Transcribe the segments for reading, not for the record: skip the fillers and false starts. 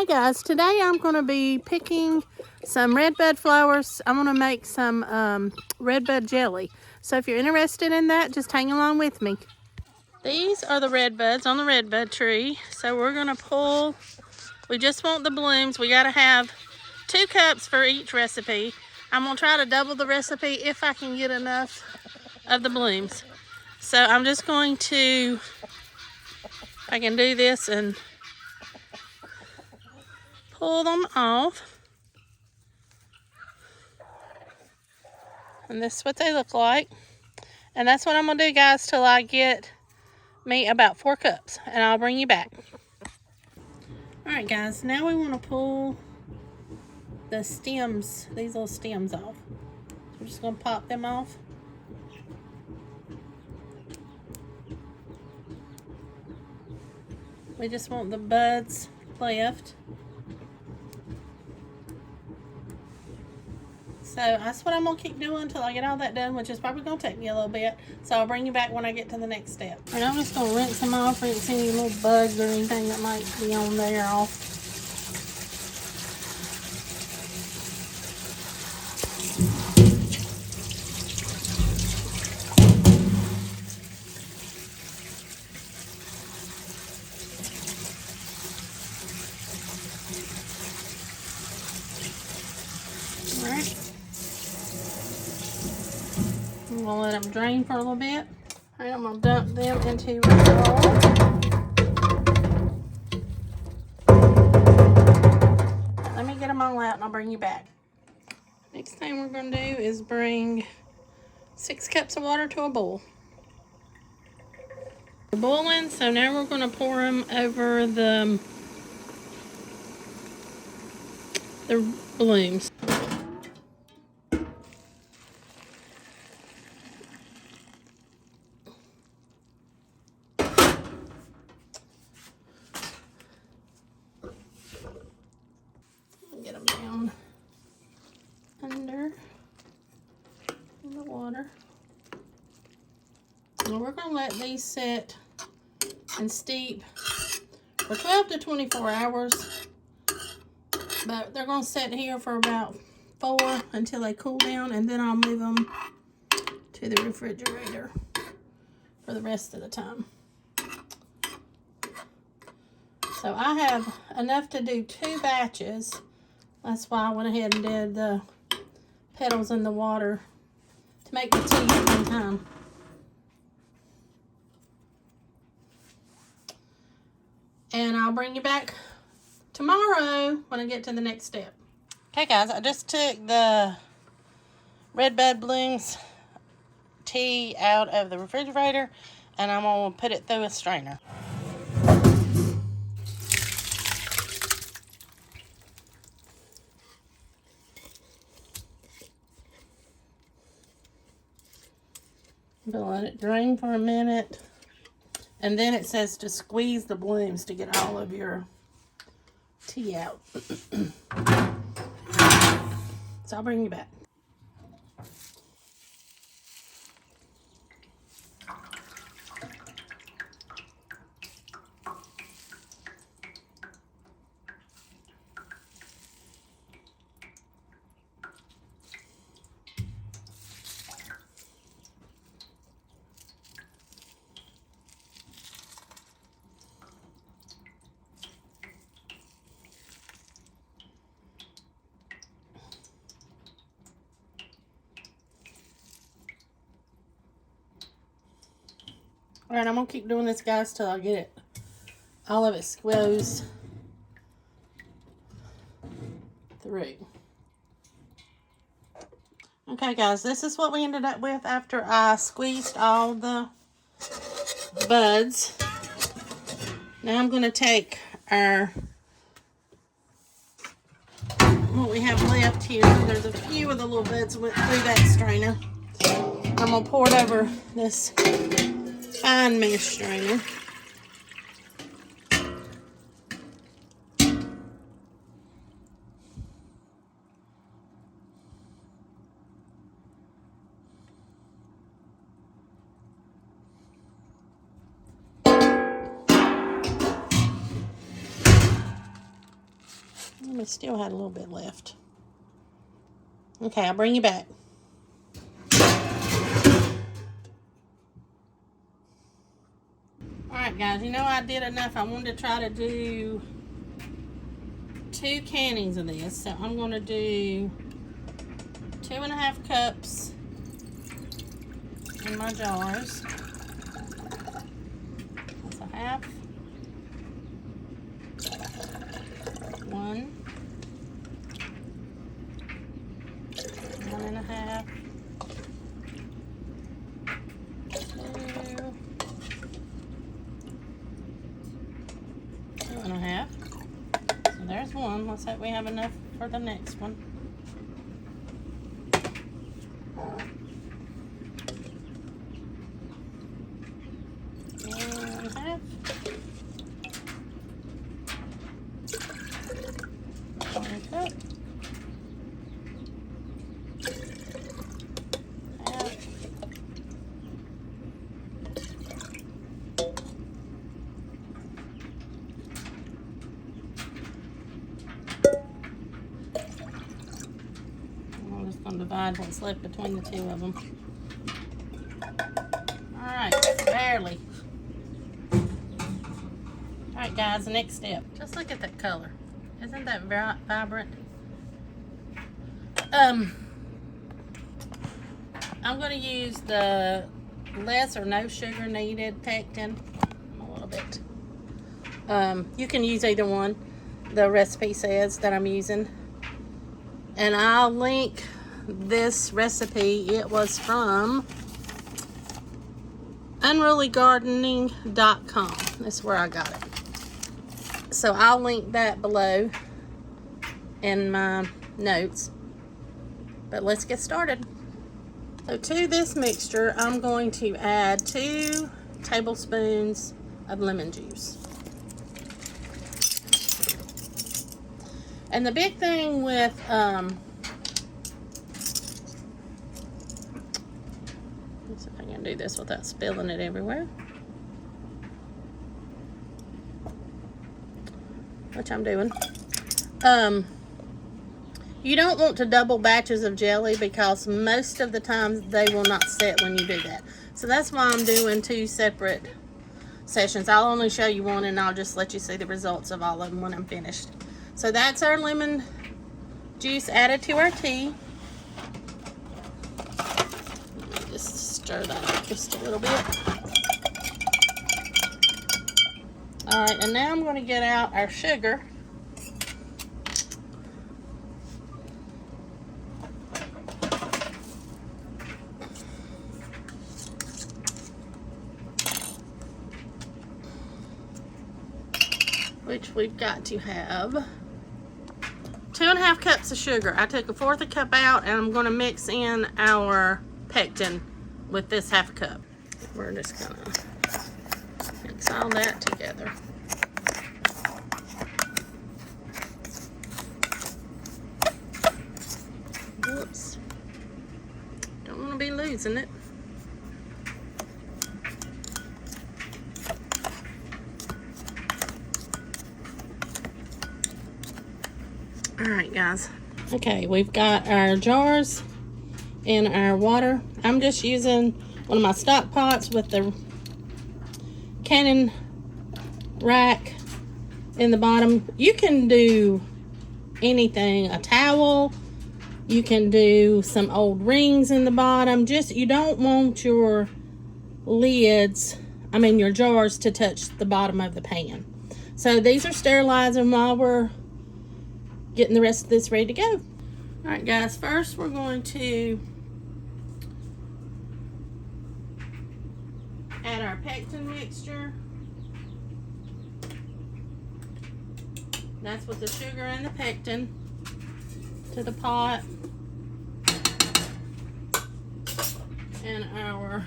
Hi guys, today I'm going to be picking some redbud flowers. I'm going to make some redbud jelly. So if you're interested in that, just hang along with me. These are the redbuds on the redbud tree. So we're going to pull, we just want the blooms. We got to have 2 cups for each recipe. I'm going to try to double the recipe if I can get enough of the blooms. So I'm just going to, I can do this and pull them off. And this is what they look like. And that's what I'm going to do, guys, till I get me about 4 cups. And I'll bring you back. Alright, guys. Now we want to pull the stems, these little stems off. So we're just going to pop them off. We just want the buds left. So that's what I'm going to keep doing until I get all that done, which is probably going to take me a little bit. So I'll bring you back when I get to the next step. And I'm just going to rinse them off, rinse any little bugs or anything that might be on there off. Alright. I'm going to let them drain for a little bit. Alright, I'm going to dump them into a bowl. Let me get them all out and I'll bring you back. Next thing we're going to do is bring 6 cups of water to a boil. They're boiling, so now we're going to pour them over the blooms. Get them down under the water. Now we're going to let these sit and steep for 12 to 24 hours. But they're going to sit here for about 4 until they cool down, and then I'll move them to the refrigerator for the rest of the time. So I have enough to do 2 batches. That's why I went ahead and did the petals in the water to make the tea at one time. And I'll bring you back tomorrow when I get to the next step. Okay guys, I just took the redbud blooms tea out of the refrigerator and I'm going to put it through a strainer. I'm going to let it drain for a minute. And then it says to squeeze the blooms to get all of your tea out. So I'll bring you back. Alright, I'm going to keep doing this, guys, till I get it, all of it squeezed through. Okay, guys, this is what we ended up with after I squeezed all the buds. Now I'm going to take our, what we have left here. There's a few of the little buds went through that strainer. I'm going to pour it over this fine mesh strainer. We still had a little bit left. Okay, I'll bring you back. Alright guys, you know I did enough. I wanted to try to do 2 cannings of this. So I'm going to do 2.5 cups in my jars. That's a half. 1. 1.5. 2. 2.5. So there's 1. Let's hope we have enough for the next one. 1.5. 1 cup. Half. I'm just going to divide what's left between the 2 of them. Alright, barely. Alright guys, the next step. Just look at that color. Isn't that very vibrant? I'm going to use the less or no sugar needed pectin. A little bit. You can use either one. The recipe says that I'm using. And I'll link this recipe. It was from unrulygardening.com. That's where I got it. So I'll link that below in my notes. But let's get started. So to this mixture, I'm going to add 2 tablespoons of lemon juice. And the big thing with let's see if I can do this without spilling it everywhere. Which I'm doing. You don't want to double batches of jelly because most of the times they will not set when you do that. So that's why I'm doing 2 separate sessions. I'll only show you one and I'll just let you see the results of all of them when I'm finished. So that's our lemon juice added to our tea. Let me just stir that up just a little bit. Alright, and now I'm going to get out our sugar. Which we've got to have 2.5 cups of sugar. I took 1/4 cup out and I'm going to mix in our pectin with this 1/2 cup. We're just going to mix all that together. Whoops. Don't want to be losing it. Alright guys. Okay, we've got our jars and our water. I'm just using one of my stock pots with the cannon rack in the bottom. You can do anything, a towel, you can do some old rings in the bottom. Just, you don't want your lids, your jars to touch the bottom of the pan. So these are sterilizing while we're getting the rest of this ready to go. All right guys, first we're going to add our pectin mixture. That's with the sugar and the pectin to the pot. And our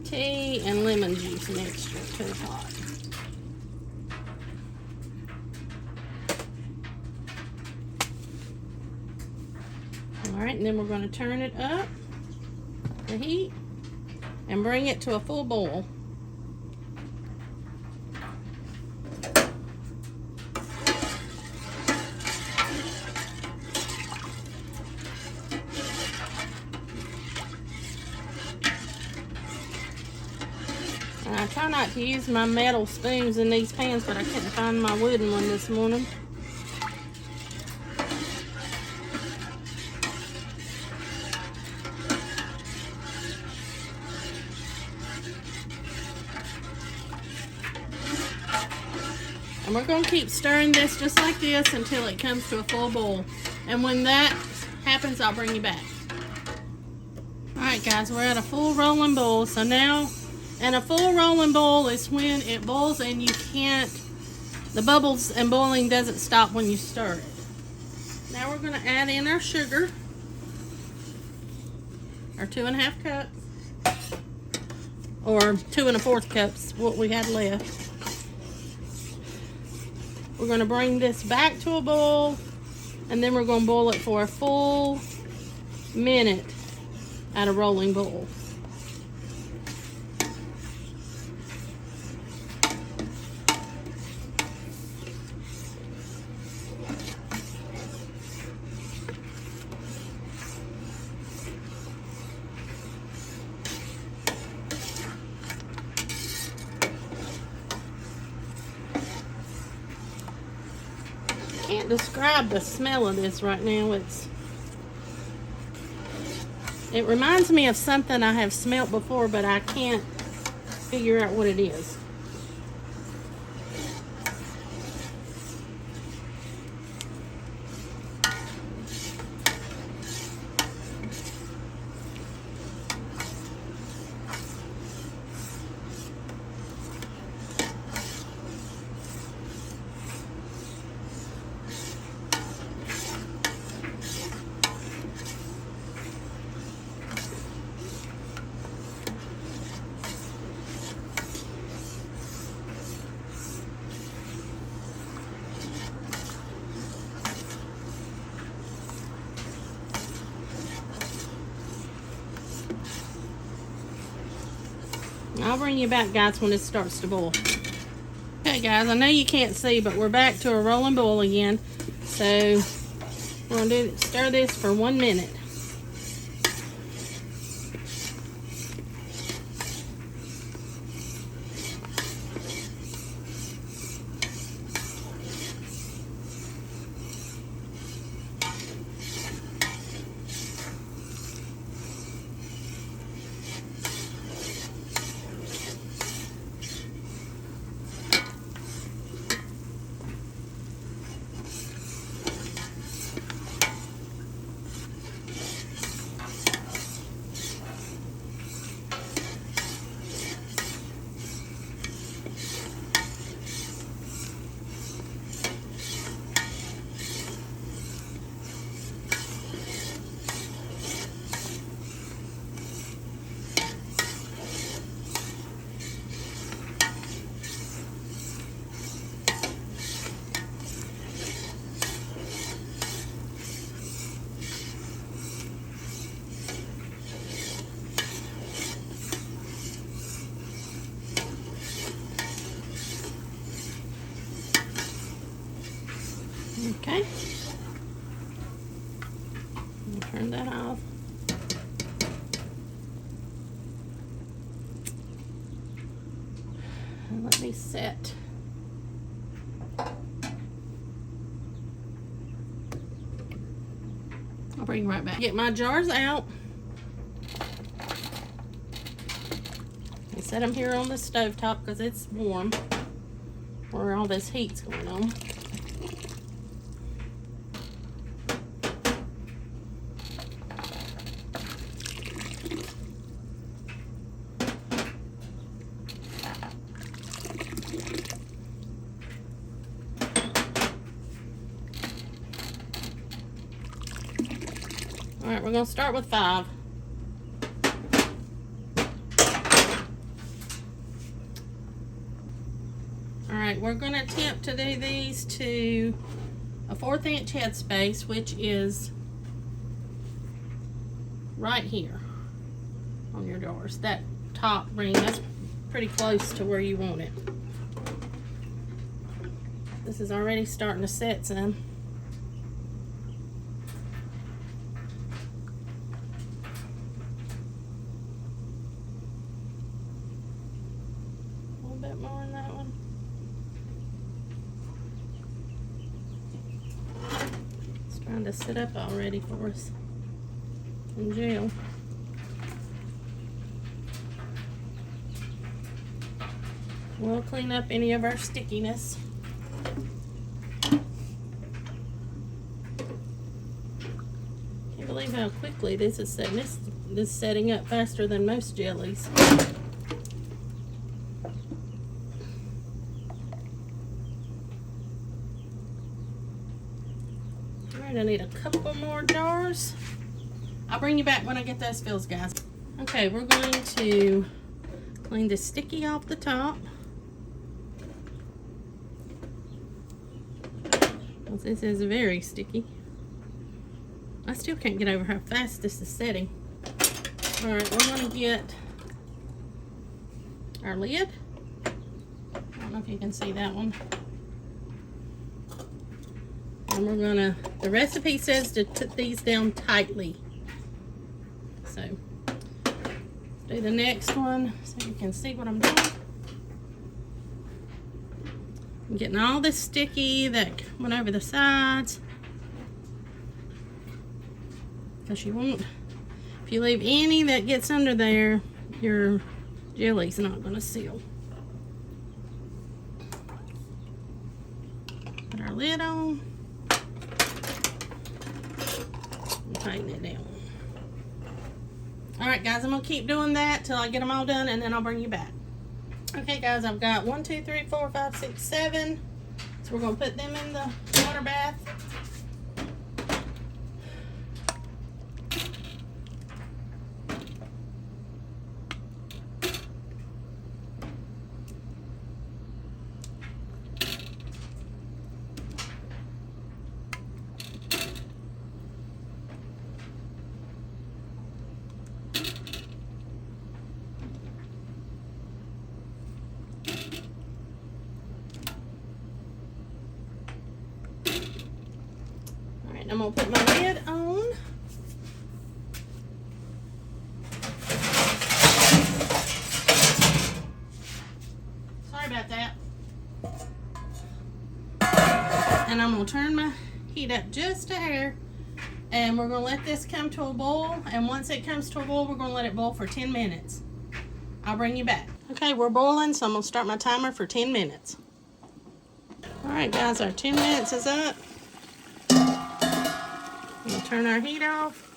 tea and lemon juice mixture to the pot. Alright, and then we're going to turn it up, the heat, and bring it to a full boil. I try not to use my metal spoons in these pans, but I couldn't find my wooden one this morning. And we're going to keep stirring this just like this until it comes to a full boil. And when that happens, I'll bring you back. Alright guys, we're at a full rolling boil. So now, and a full rolling boil is when it boils and you can't, the bubbles and boiling doesn't stop when you stir it. Now we're going to add in our sugar. Our 2½ cups. Or 2 1/4 cups, what we had left. We're going to bring this back to a boil, and then we're going to boil it for a full minute at a rolling boil. Can't describe the smell of this right now. It reminds me of something I have smelt before, but I can't figure out what it is. I'll bring you back, guys, when it starts to boil. Okay, guys, I know you can't see, but we're back to a rolling boil again. So we're going to stir this for 1 minute. Okay. Turn that off. And let me set. I'll bring you right back. Get my jars out. I set them here on the stove top because it's warm where all this heat's going on. All right, we're going to start with 5. All right, we're going to attempt to do these to a 1/4 inch headspace, which is right here on your jars. That top ring, that's pretty close to where you want it. This is already starting to set some. kind of set up already for us in gel. We'll clean up any of our stickiness. Can't believe how quickly this is setting. This is setting up faster than most jellies. Alright, I need a couple more jars. I'll bring you back when I get those fills, guys. Okay, we're going to clean the sticky off the top. This is very sticky. I still can't get over how fast this is setting. Alright, we're going to get our lid. I don't know if you can see that one. And we're going to, the recipe says to put these down tightly. So, do the next one so you can see what I'm doing. I'm getting all this sticky that went over the sides. Because you won't, if you leave any that gets under there, your jelly's not going to seal. Put our lid on. And tighten it down. Alright guys, I'm going to keep doing that till I get them all done and then I'll bring you back. Okay guys, I've got 1, 2, 3, 4, 5, 6, 7. So we're going to put them in the water bath. I'm going to put my lid on. Sorry about that. And I'm going to turn my heat up just a hair. And we're going to let this come to a boil. And once it comes to a boil, we're going to let it boil for 10 minutes. I'll bring you back. Okay, we're boiling, so I'm going to start my timer for 10 minutes. Alright guys, our 10 minutes is up. We'll turn our heat off.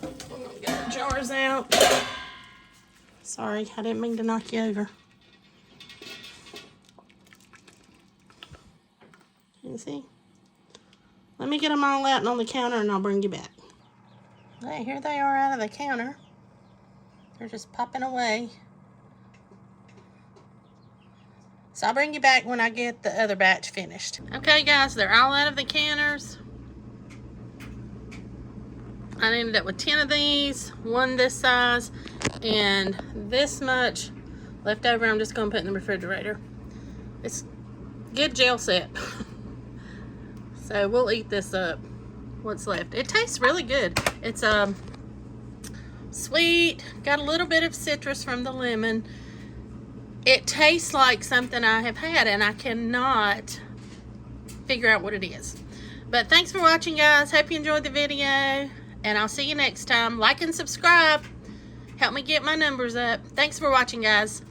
We're going to get our jars out. Sorry, I didn't mean to knock you over. Can you see? Let me get them all out and on the counter and I'll bring you back. Hey, here they are out of the counter. They're just popping away. So I'll bring you back when I get the other batch finished. Okay guys, they're all out of the counters. I ended up with 10 of these, one this size, and this much left over. I'm just going to put in the refrigerator. It's good gel set. So we'll eat this up, what's left. It tastes really good. It's sweet, got a little bit of citrus from the lemon. It tastes like something I have had, and I cannot figure out what it is. But thanks for watching, guys. Hope you enjoyed the video. And I'll see you next time. Like and subscribe. Help me get my numbers up. Thanks for watching, guys.